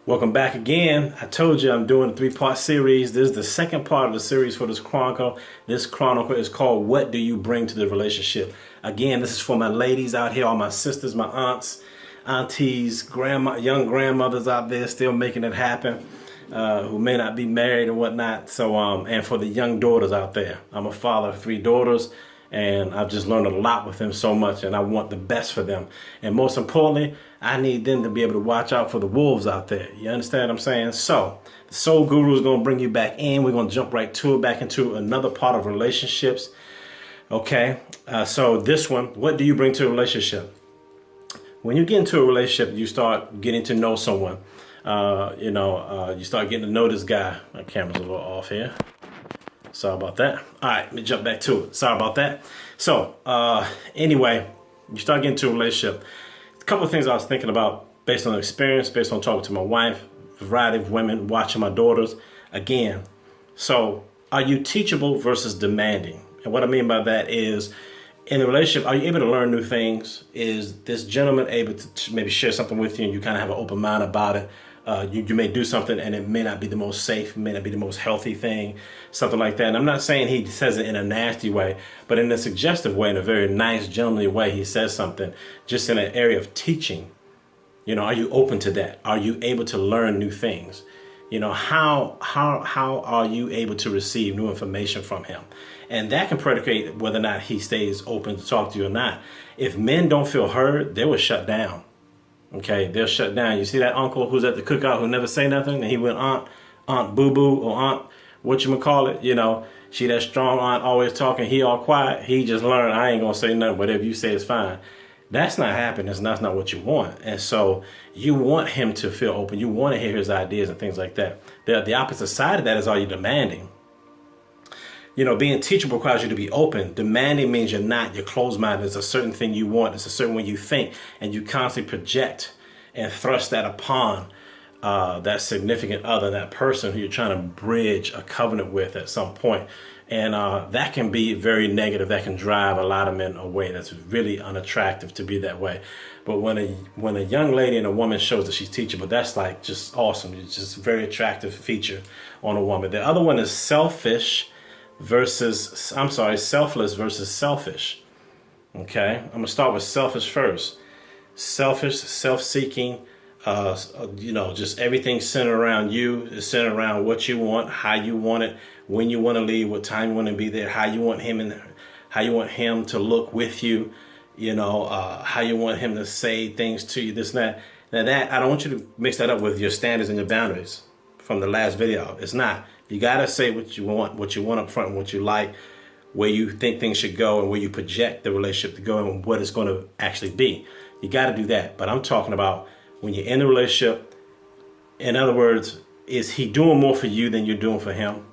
Welcome back again. I told you I'm doing a three-part series. This is the second part of the series for this chronicle. This chronicle is called What Do You Bring to the Relationship? Again, this is for my ladies out here, all my sisters, my aunts, aunties, young grandmothers out there still making it happen, who may not be married and whatnot. So, and for the young daughters out there. I'm a father of 3 daughters, and I've just learned a lot with them so much, and I want the best for them. And most importantly, I need them to be able to watch out for the wolves out there. You understand what I'm saying? So the Soul Guru is going to bring you back in. We're going to jump right to it, back into another part of relationships. Okay, so this one, what do you bring to a relationship? When you get into a relationship, you start getting to know someone. You start getting to know this guy. My camera's a little off here. Sorry about that. All right, let me jump back to it. Sorry about that. So anyway, you start getting into a relationship. A couple of things I was thinking about based on experience, based on talking to my wife, a variety of women, watching my daughters. Again, so are you teachable versus demanding? And what I mean by that is, in a relationship, are you able to learn new things? Is this gentleman able to maybe share something with you and you kind of have an open mind about it? You may do something and it may not be the most safe, may not be the most healthy thing, something like that. And I'm not saying he says it in a nasty way, but in a suggestive way, in a very nice, gentlemanly way, he says something just in an area of teaching. You know, are you open to that? Are you able to learn new things? You know, how are you able to receive new information from him? And that can predicate whether or not he stays open to talk to you or not. If men don't feel heard, they will shut down. Okay, they'll shut down. You see that uncle who's at the cookout who never say nothing, and he went Aunt Boo Boo or Aunt whatchamacallit, you know, she that strong aunt always talking, he all quiet. He just learned, I ain't gonna say nothing, whatever you say is fine. That's not happiness, and that's not what you want. And so you want him to feel open. You want to hear his ideas and things like that. The opposite side of that is, are you demanding? You know, being teachable requires you to be open. Demanding means you're not. You're closed-minded. There's a certain thing you want. It's a certain way you think. And you constantly project and thrust that upon that significant other, that person who you're trying to bridge a covenant with at some point. And that can be very negative. That can drive a lot of men away. That's really unattractive to be that way. But when a young lady and a woman shows that she's teachable, that's like just awesome. It's just a very attractive feature on a woman. The other one is selfless versus selfish. Okay, I'm gonna start with selfish first. Selfish, self-seeking, just everything centered around you. It's centered around what you want, how you want it, when you want to leave, what time you want to be there, how you want him to look with you, how you want him to say things to you, this and that. Now that, I don't want you to mix that up with your standards and your boundaries from the last video. It's not. You gotta say what you want up front, and what you like, where you think things should go, and where you project the relationship to go, and what it's going to actually be. You gotta do that. But I'm talking about when you're in a relationship. In other words, is he doing more for you than you're doing for him?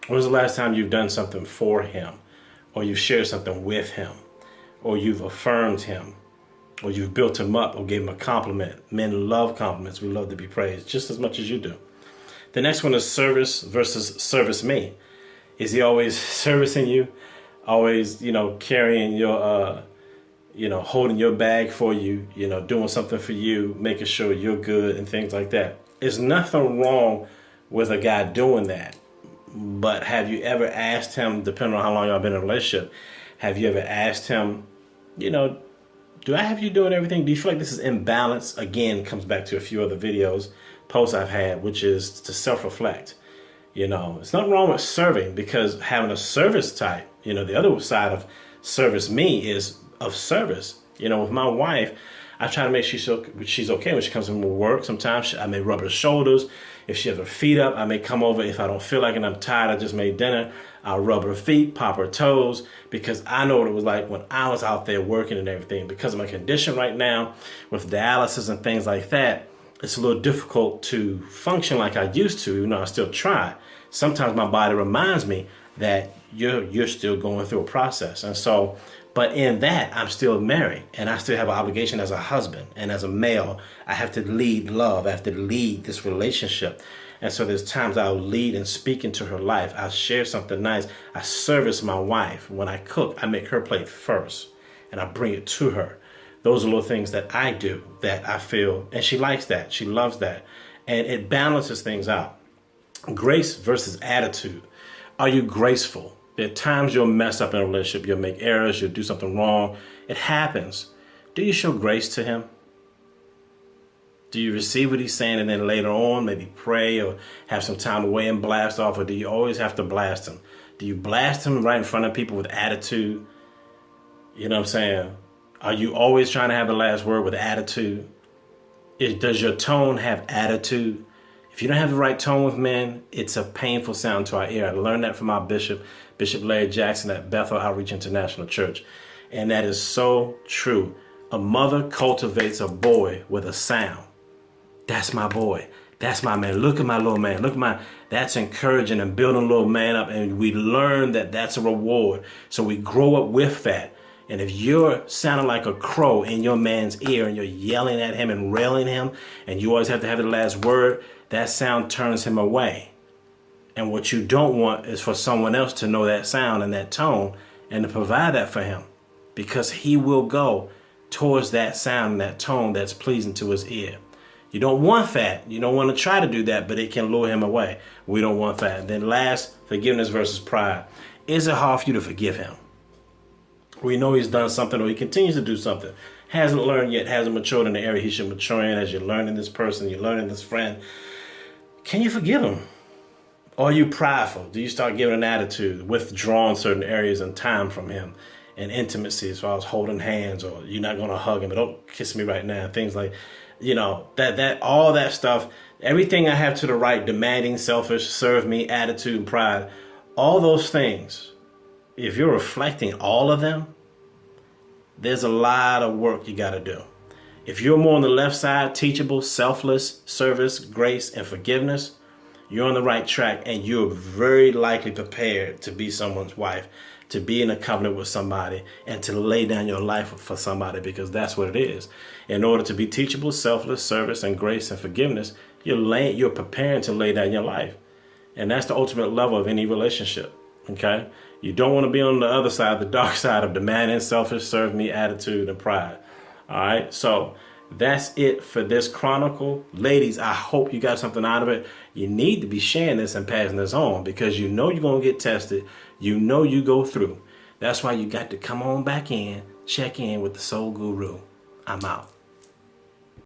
When was the last time you've done something for him, or you've shared something with him, or you've affirmed him, or you've built him up, or gave him a compliment? Men love compliments. We love to be praised just as much as you do. The next one is service versus service me. Is he always servicing you? Always, carrying your, holding your bag for you, doing something for you, making sure you're good and things like that. There's nothing wrong with a guy doing that. But have you ever asked him, depending on how long y'all been in a relationship, have you ever asked him, do I have you doing everything? Do you feel like this is imbalance? Again, comes back to a few other posts I've had, which is to self-reflect. It's nothing wrong with serving, because having a service type, the other side of service me is of service. With my wife, I try to make sure she's okay when she comes home from work. Sometimes I may rub her shoulders. If she has her feet up, I may come over. If I don't feel like it and I'm tired, I just made dinner, I'll rub her feet, pop her toes, because I know what it was like when I was out there working and everything. Because of my condition right now with dialysis and things like that, it's a little difficult to function like I used to. I still try. Sometimes my body reminds me that you're still going through a process. And so, but in that, I'm still married, and I still have an obligation as a husband and as a male. I have to lead love. I have to lead this relationship. And so there's times I'll lead and speak into her life. I'll share something nice. I service my wife. When I cook, I make her plate first, and I bring it to her. Those are little things that I do that I feel, and she likes that. She loves that. And it balances things out. Grace versus attitude. Are you graceful? There are times you'll mess up in a relationship. You'll make errors. You'll do something wrong. It happens. Do you show grace to him? Do you receive what he's saying and then later on maybe pray or have some time away and blast off? Or do you always have to blast him? Do you blast him right in front of people with attitude? You know what I'm saying? Are you always trying to have the last word with attitude? Does your tone have attitude? If you don't have the right tone with men, it's a painful sound to our ear. I learned that from our bishop, Bishop Larry Jackson at Bethel Outreach International Church. And that is so true. A mother cultivates a boy with a sound. That's my boy. That's my man. Look at my little man. Look at my, that's encouraging and building a little man up. And we learn that that's a reward. So we grow up with that. And if you're sounding like a crow in your man's ear and you're yelling at him and railing him and you always have to have the last word, that sound turns him away. And what you don't want is for someone else to know that sound and that tone and to provide that for him, because he will go towards that sound and that tone that's pleasing to his ear. You don't want that. You don't want to try to do that, but it can lure him away. We don't want that. Then last, forgiveness versus pride. Is it hard for you to forgive him? We know he's done something or he continues to do something. Hasn't learned yet, hasn't matured in the area he should mature in. As you're learning this person, you're learning this friend. Can you forgive him? Or are you prideful? Do you start giving an attitude, withdrawing certain areas and time from him and intimacy as far as holding hands, or you're not going to hug him, but don't kiss me right now. Things like, you know, that all that stuff, everything I have to the right, demanding, selfish, serve me, attitude, and pride, all those things, if you're reflecting all of them, there's a lot of work you got to do. If you're more on the left side, teachable, selfless, service, grace, and forgiveness, you're on the right track, and you're very likely prepared to be someone's wife, to be in a covenant with somebody, and to lay down your life for somebody, because that's what it is. In order to be teachable, selfless, service, and grace and forgiveness, you're preparing to lay down your life. And that's the ultimate level of any relationship, okay? You don't want to be on the other side, the dark side of demanding, selfish, serve me, attitude, and pride. All right, so that's it for this Chronicle. Ladies, I hope you got something out of it. You need to be sharing this and passing this on, because you know you're going to get tested. You know you go through. That's why you got to come on back in, check in with the Soul Guru. I'm out.